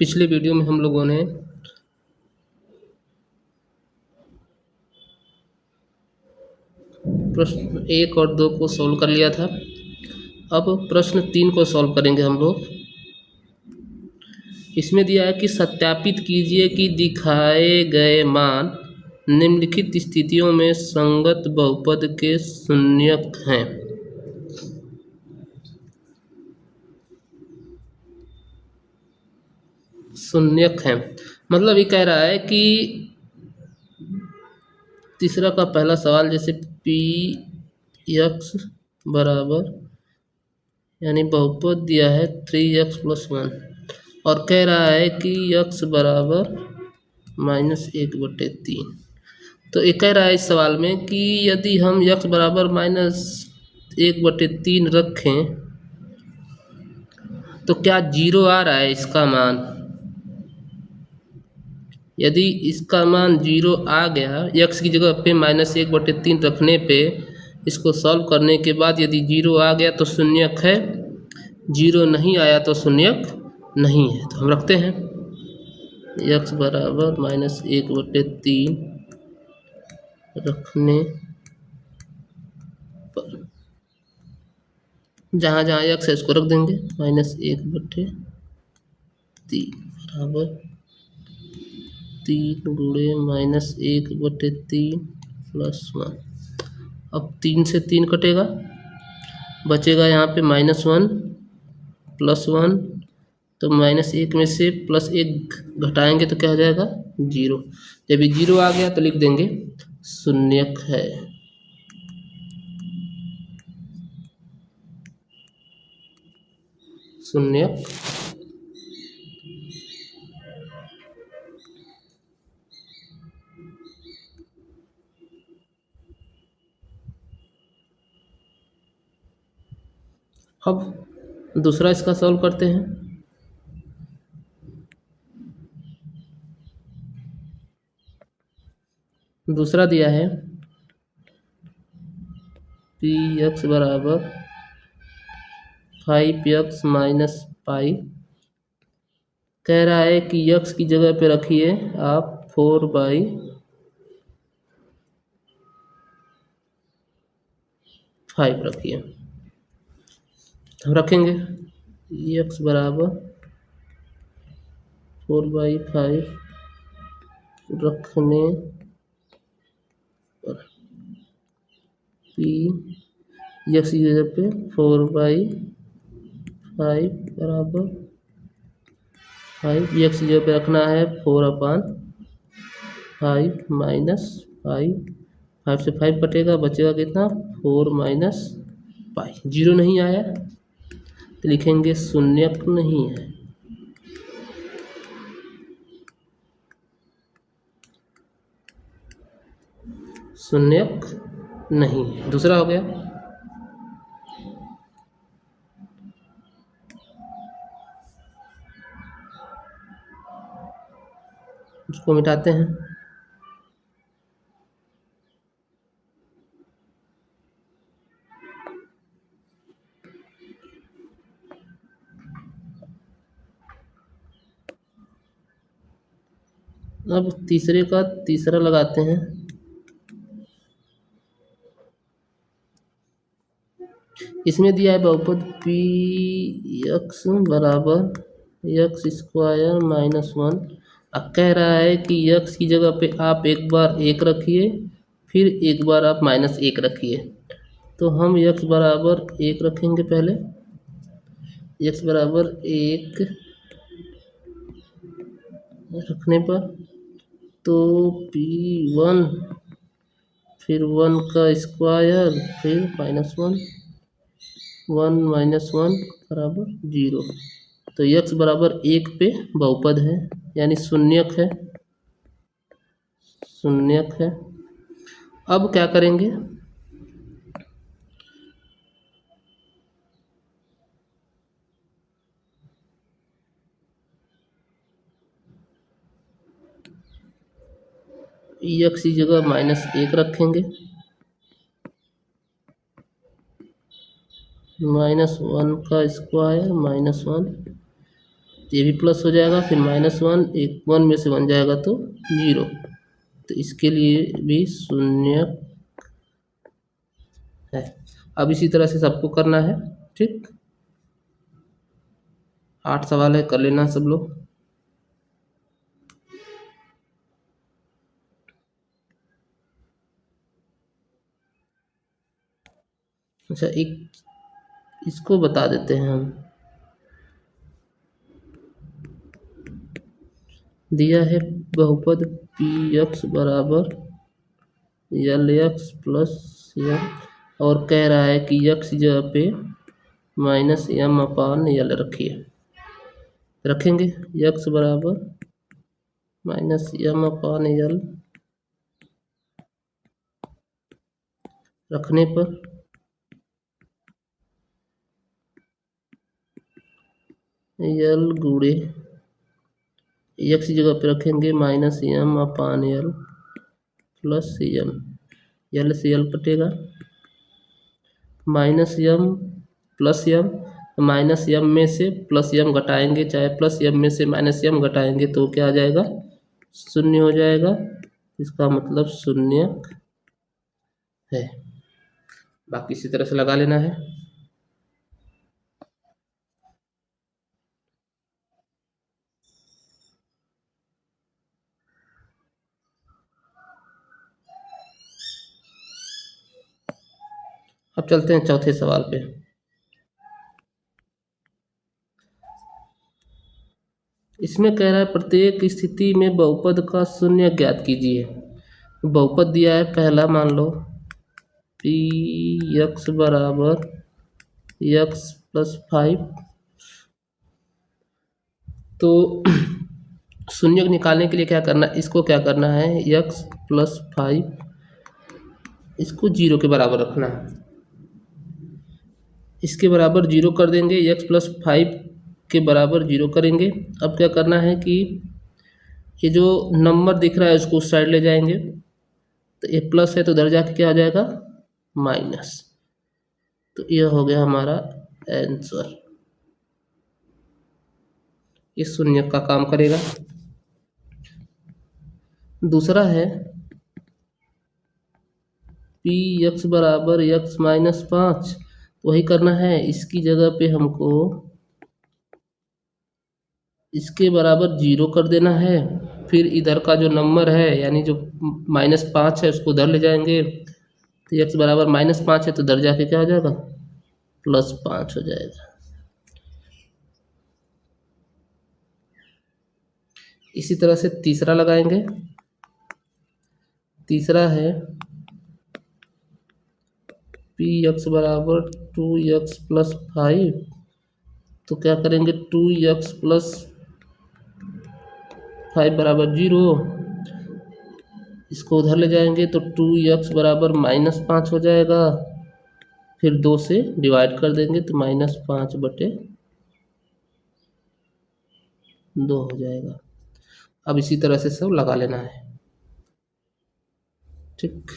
पिछले वीडियो में हम लोगों ने प्रश्न 1 और 2 को सॉल्व कर लिया था। अब प्रश्न 3 को सॉल्व करेंगे हम लोग। इसमें दिया है कि सत्यापित कीजिए कि दिखाए गए मान निम्नलिखित स्थितियों में संगत बहुपद के शून्यक हैं। शून्यक हैं मतलब ये कह रहा है कि तीसरा का पहला सवाल जैसे पी एक्स बराबर यानी बहुपद दिया है 3x+1 और कह रहा है कि x बराबर -1/3। तो ये कह रहा है इस सवाल में कि यदि हम x बराबर -1/3 रखें तो क्या 0 आ रहा है इसका मान। यदि इसका मान 0 आ गया x की जगह पे -1/3 रखने पे इसको सॉल्व करने के बाद यदि 0 आ गया तो शून्यक है, 0 नहीं आया तो शून्यक नहीं है। तो हम रखते हैं x बराबर -1/3 रखने पर जहाँ जहाँ x है इसको रख देंगे -1/3 बराबर 3 गुणे -1/3 +1। अब 3 से 3 कटेगा, बचेगा यहाँ पे -1 +1, तो -1 में से +1 घटाएंगे तो क्या हो जाएगा 0। जब ये 0 आ गया तो लिख देंगे शून्यक है। शून्यक अब दूसरा इसका सॉल्व करते हैं। दूसरा दिया है पी एक्स बराबर 5x - पाई। कह रहा है कि x की जगह पे रखिए आप 4/5 रखिए। हम रखेंगे x बराबर 4/5 रखने पर पी x की जगह पे 4/5 बराबर 5 x की जगह पे रखना है 4/5 -पाई। 5 से 5 कटेगा, बचेगा कितना 4 - पाई। 0 नहीं आया तो लिखेंगे शून्यक नहीं है। शून्यक नहीं है। दूसरा हो गया। उसको मिटाते हैं। अब तीसरे का तीसरा लगाते हैं। इसमें दिया है बहुपद पी एक्स बराबर x² -1। अब कह रहा है कि x की जगह पे आप एक बार 1 रखिए, फिर एक बार आप -1 रखिए। तो हम x बराबर 1 रखेंगे। पहले x बराबर 1 रखने पर तो p1 फिर 1 का स्क्वायर फिर -1, 1 - 1 बराबर 0। तो x बराबर 1 पे बहुपद है यानी शून्यक है। शून्यक है। अब क्या करेंगे, x की जगह -1 रखेंगे, -1 का स्क्वायर -1 ये भी प्लस हो जाएगा, फिर -1, एक 1 में से 1 जाएगा तो 0, तो इसके लिए भी शून्य है। अब इसी तरह से सबको करना है। ठीक, 8 सवाल है, कर लेना सब लोग। अच्छा, एक इसको बता देते हैं हम। दिया है बहुपद पी एक्स बराबर एल एक्स प्लस एम, और कह रहा है कि यक्स की जगह पे -m/l रखिए। रखेंगे यक्स बराबर -m/l, रखने पर l गुणे x की जगह पे रखेंगे -m/l प्लस m, l से l कटेगा, -m प्लस m, -m में से प्लस m घटाएंगे, चाहे प्लस m में से -m घटाएंगे तो क्या आ जाएगा, शून्य हो जाएगा। इसका मतलब शून्य है। बाकी इसी तरह से लगा लेना है। अब चलते हैं चौथे सवाल पे। इसमें कह रहा है प्रत्येक स्थिति में बहुपद का शून्य ज्ञात कीजिए। बहुपद दिया है पहला, मान लो पी एक्स बराबर एक्स प्लस 5, तो शून्य को निकालने के लिए क्या करना है, इसको क्या करना है, एक्स प्लस 5 इसको 0 के बराबर रखना है। इसके बराबर 0 कर देंगे, एक्स प्लस 5 के बराबर 0 करेंगे। अब क्या करना है कि ये जो नंबर दिख रहा है उसको उस साइड ले जाएंगे, तो ये प्लस है तो इधर जाके क्या आ जाएगा, माइनस। तो ये हो गया हमारा आंसर, इस शून्य का काम करेगा। दूसरा है पी एक्स बराबर एक्स माइनस 5, वही करना है। इसकी जगह पे हमको इसके बराबर 0 कर देना है, फिर इधर का जो नंबर है यानी जो -5 है उसको उधर ले जाएंगे, तो एक्स बराबर -5 है तो इधर जाके क्या हो जाएगा, +5 हो जाएगा। इसी तरह से तीसरा लगाएंगे। तीसरा है पी एक्स बराबर 2x प्लस 5, तो क्या करेंगे, 2x प्लस 5 बराबर 0, इसको उधर ले जाएंगे तो 2x बराबर -5 हो जाएगा, फिर 2 से डिवाइड कर देंगे तो -5/2 हो जाएगा। अब इसी तरह से सब लगा लेना है। ठीक।